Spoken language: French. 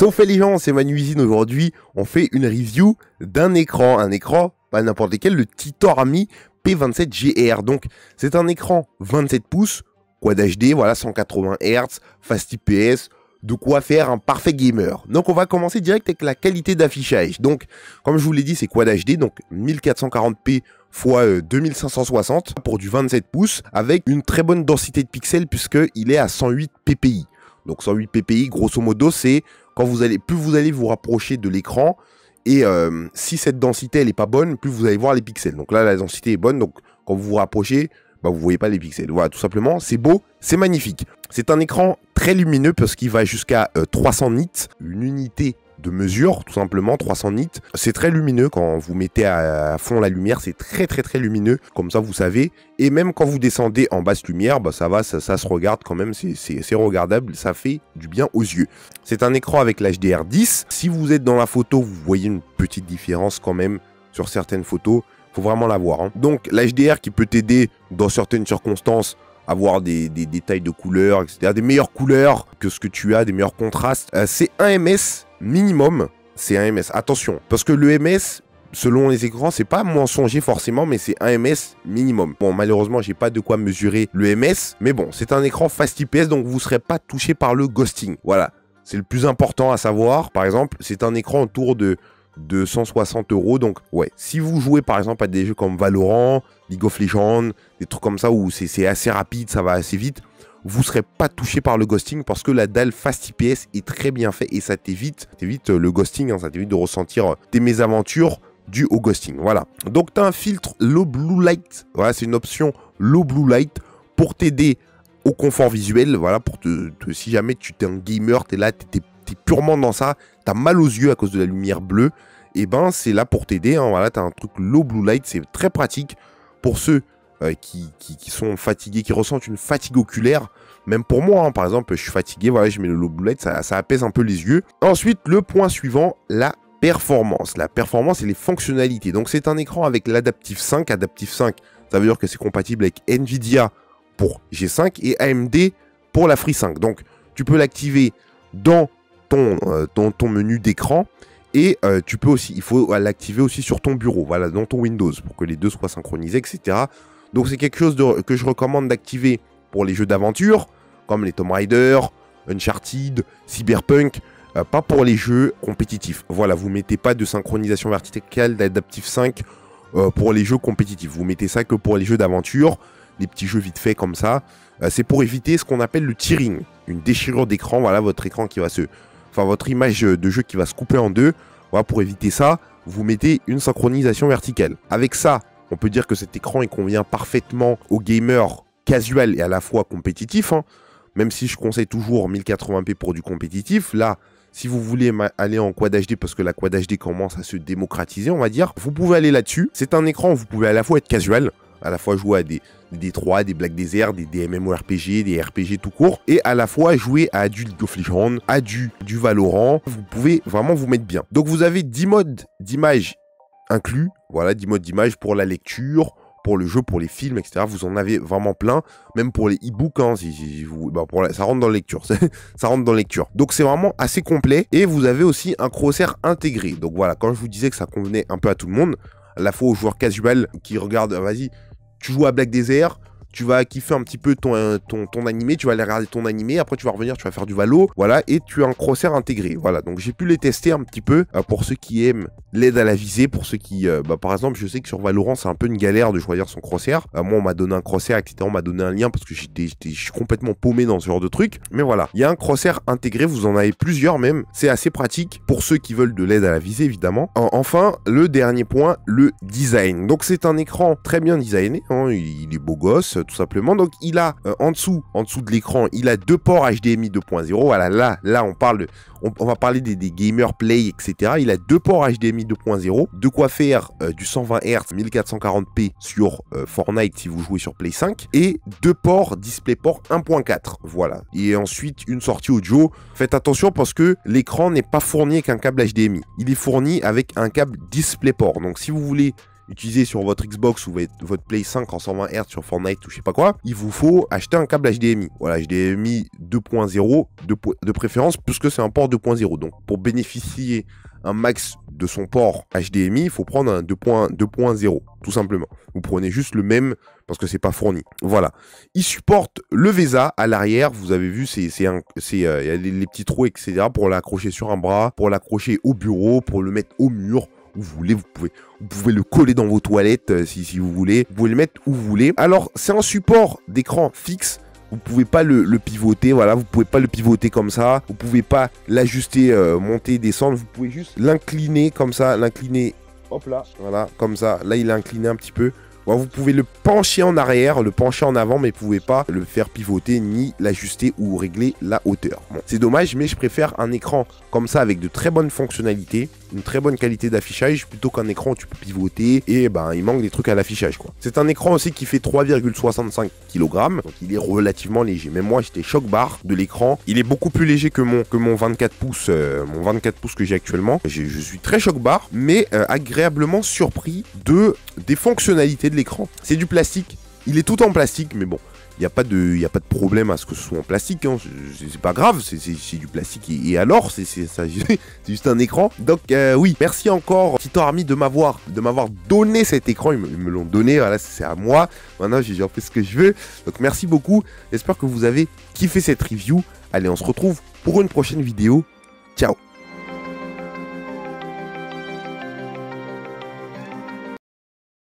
Sauf fait les gens, c'est Manuisin. Aujourd'hui, on fait une review d'un écran. Un écran, pas n'importe lequel, le Titor Mi P27GR. Donc, c'est un écran 27 pouces, Quad HD, voilà, 180 Hz, Fast IPS, de quoi faire un parfait gamer. Donc, on va commencer direct avec la qualité d'affichage. Donc, comme je vous l'ai dit, c'est Quad HD, donc 1440p x 2560 pour du 27 pouces, avec une très bonne densité de pixels puisqu'il est à 108 ppi. Donc 108 ppi, grosso modo, c'est quand plus vous allez vous rapprocher de l'écran, et si cette densité elle est pas bonne, plus vous allez voir les pixels. Donc là, la densité est bonne, donc quand vous vous rapprochez, bah, vous voyez pas les pixels. Voilà, tout simplement, c'est beau, c'est magnifique. C'est un écran très lumineux parce qu'il va jusqu'à 300 nits, une unité de mesure, tout simplement, 300 nits. C'est très lumineux quand vous mettez à fond la lumière, c'est très lumineux, comme ça vous savez. Et même quand vous descendez en basse lumière, bah ça va, ça se regarde quand même, c'est regardable, ça fait du bien aux yeux. C'est un écran avec l'HDR10. Si vous êtes dans la photo, vous voyez une petite différence quand même sur certaines photos. Faut vraiment la voir. Hein. Donc l'HDR qui peut t'aider dans certaines circonstances avoir des détails de couleurs, etc. Des meilleures couleurs que ce que tu as, des meilleurs contrastes. C'est 1 ms minimum. C'est 1 ms. Attention, parce que le ms, selon les écrans, c'est pas mensonger forcément, mais c'est 1 ms minimum. Bon, malheureusement, j'ai pas de quoi mesurer le ms, mais bon, c'est un écran Fast IPS, donc vous serez pas touché par le ghosting. Voilà, c'est le plus important à savoir. Par exemple, c'est un écran autour de 160 €. Donc ouais, si vous jouez par exemple à des jeux comme Valorant, League of Legends, des trucs comme ça où c'est assez rapide, ça va assez vite, vous serez pas touché par le ghosting parce que la dalle Fast IPS est très bien fait et ça t'évite le ghosting, hein, ça t'évite de ressentir des mésaventures dues au ghosting. Voilà. Donc tu as un filtre Low Blue Light. Voilà, c'est une option Low Blue Light pour t'aider au confort visuel. Voilà, pour si jamais tu es un gamer, tu es là, t'es purement dans ça, t'as mal aux yeux à cause de la lumière bleue, et ben c'est là pour t'aider. Hein, voilà, t'as un truc Low Blue Light, c'est très pratique pour ceux qui sont fatigués, qui ressentent une fatigue oculaire. Même pour moi, hein, par exemple, je suis fatigué, voilà, je mets le Low Blue Light, ça apaise un peu les yeux. Ensuite, le point suivant, la performance. La performance et les fonctionnalités. Donc c'est un écran avec l'Adaptive 5. Adaptive 5, ça veut dire que c'est compatible avec Nvidia pour G5 et AMD pour la Free 5. Donc tu peux l'activer dans ton menu d'écran, et tu peux aussi, il faut l'activer aussi sur ton bureau, voilà, dans ton Windows, pour que les deux soient synchronisés, etc. Donc c'est quelque chose que je recommande d'activer pour les jeux d'aventure, comme les Tomb Raider, Uncharted, Cyberpunk, pas pour les jeux compétitifs. Voilà, vous mettez pas de synchronisation verticale d'Adaptive 5 pour les jeux compétitifs. Vous mettez ça que pour les jeux d'aventure, les petits jeux vite fait comme ça. C'est pour éviter ce qu'on appelle le tearing, une déchirure d'écran. Voilà, votre écran qui va votre image de jeu qui va se couper en deux. Voilà, pour éviter ça, vous mettez une synchronisation verticale. Avec ça, on peut dire que cet écran il convient parfaitement aux gamers casual et à la fois compétitifs. Hein. Même si je conseille toujours 1080p pour du compétitif. Là, si vous voulez aller en Quad HD, parce que la Quad HD commence à se démocratiser, on va dire, vous pouvez aller là-dessus. C'est un écran où vous pouvez à la fois être casual, à la fois jouer à des D3, des Black Desert, des MMORPG, des RPG tout court, et à la fois jouer à du League of Legends, à du Valorant. Vous pouvez vraiment vous mettre bien. Donc vous avez 10 modes d'image inclus, voilà, 10 modes d'image pour la lecture, pour le jeu, pour les films, etc. Vous en avez vraiment plein, même pour les e-books, hein, ça rentre dans la lecture, ça rentre dans la lecture. Donc c'est vraiment assez complet, et vous avez aussi un crosshair intégré. Donc voilà, quand je vous disais que ça convenait un peu à tout le monde, à la fois aux joueurs casual qui regardent, vas-y, tu joues à Black Desert, tu vas kiffer un petit peu ton animé, tu vas aller regarder ton animé, après tu vas revenir, tu vas faire du Valo, voilà, et tu as un crosshair intégré, voilà. Donc j'ai pu les tester un petit peu pour ceux qui aiment l'aide à la visée, pour ceux qui, par exemple, je sais que sur Valorant c'est un peu une galère de choisir son crosshair. Moi on m'a donné un crosshair, etc. On m'a donné un lien parce que je suis complètement paumé dans ce genre de truc. Mais voilà, il y a un crosshair intégré, vous en avez plusieurs même. C'est assez pratique pour ceux qui veulent de l'aide à la visée évidemment. Enfin, le dernier point, le design. Donc c'est un écran très bien designé, hein, il est beau gosse, tout simplement. Donc il a en dessous de l'écran, il a 2 ports HDMI 2.0. Voilà, là on va parler des gamer play, etc. Il a 2 ports HDMI 2.0, de quoi faire du 120 Hz 1440p sur Fortnite si vous jouez sur Play 5, et 2 ports DisplayPort 1.4. Voilà. Et ensuite une sortie audio. Faites attention parce que l'écran n'est pas fourni avec un câble HDMI. Il est fourni avec un câble DisplayPort. Donc si vous voulez utiliser sur votre Xbox ou votre Play 5 en 120 Hz sur Fortnite ou je sais pas quoi, il vous faut acheter un câble HDMI. Voilà, HDMI 2.0 de préférence puisque c'est un port 2.0. Donc pour bénéficier un max de son port HDMI, il faut prendre un 2.0, tout simplement. Vous prenez juste le même parce que c'est pas fourni. Voilà. Il supporte le VESA à l'arrière. Vous avez vu, il y a les petits trous, etc. pour l'accrocher sur un bras, pour l'accrocher au bureau, pour le mettre au mur. Où vous voulez, vous pouvez le coller dans vos toilettes si vous voulez. Vous pouvez le mettre où vous voulez. Alors, c'est un support d'écran fixe. Vous pouvez pas le pivoter, voilà, vous pouvez pas le pivoter comme ça, vous pouvez pas l'ajuster, monter, descendre, vous pouvez juste l'incliner comme ça, l'incliner, hop là, voilà, comme ça, là il est incliné un petit peu. Bon, vous pouvez le pencher en arrière, le pencher en avant, mais vous pouvez pas le faire pivoter ni l'ajuster ou régler la hauteur. Bon, c'est dommage, mais je préfère un écran comme ça avec de très bonnes fonctionnalités, une très bonne qualité d'affichage, plutôt qu'un écran où tu peux pivoter et ben il manque des trucs à l'affichage quoi. C'est un écran aussi qui fait 3,65 kg, donc il est relativement léger. Même moi j'étais choc barre de l'écran. Il est beaucoup plus léger que mon 24 pouces, que j'ai actuellement. Je suis très choc barre, mais agréablement surpris des fonctionnalités de l'écran. C'est du plastique, il est tout en plastique, mais bon, il n'y a pas de problème à ce que ce soit en plastique, hein. C'est pas grave, c'est du plastique et alors, c'est juste un écran. Donc oui, merci encore Tito Army de m'avoir donné cet écran, ils me l'ont donné, voilà, c'est à moi, maintenant j'en fais ce que je veux, donc merci beaucoup, j'espère que vous avez kiffé cette review. Allez, on se retrouve pour une prochaine vidéo, ciao.